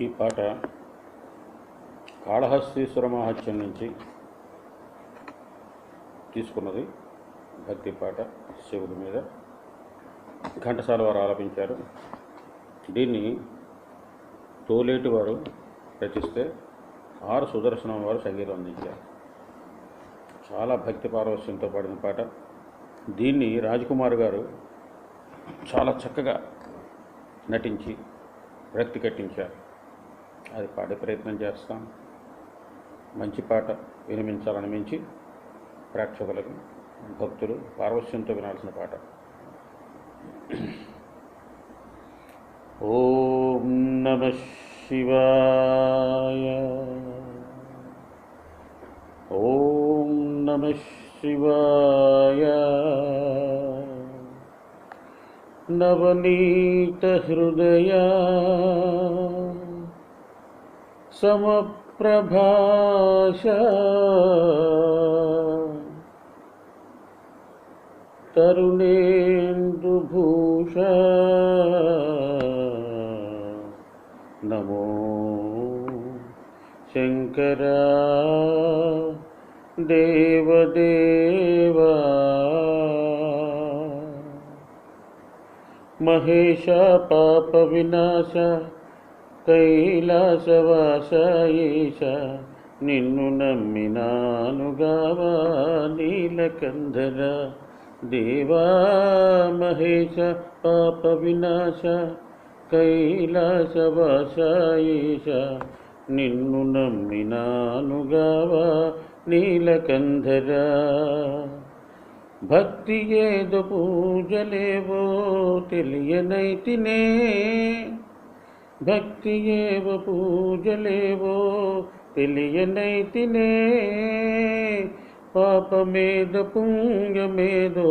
ఈ పాట కాళహస్తీశ్వర మహత్యం నుంచి తీసుకున్నది. భక్తి పాట శివుడి మీద ఘంటసాల వారు ఆలపించారు. దీన్ని తోలేటి వారు రచిస్తే ఆర్ సుదర్శనం వారు సంగీతం అందించారు. చాలా భక్తి పారవస్యంతో పాడిన పాట. దీన్ని రాజ్కుమార్ గారు చాలా చక్కగా నటించి రక్తి కట్టించారు. అది పాడే ప్రయత్నం చేస్తాం. మంచి పాట వినిపించాలని మించి ప్రేక్షకులకు భక్తులు పారవస్యంతో వినాల్సిన పాట. ఓం నమః శివాయ, ఓం నమః శివాయ. నవనీత హృదయ సమప్రభాష తరుణేందుభూష నమో శంకర దేవదేవా. మహేశ పాప వినాశ కైలాసవాస ఈశ, నిన్ను నమ్మినానుగావా నీలకంధర దేవా. మహేశ పాప వినాశ కైలాసవాస ఈశ, నిన్ను నమ్మినానుగావా నీలకంధర. భక్తి ఏదో పూజలేవో తెలియనైతినే, భక్తి ఏవో పూజలేవో తెలియనైతినే. పాపమేదో పుణ్యమేదో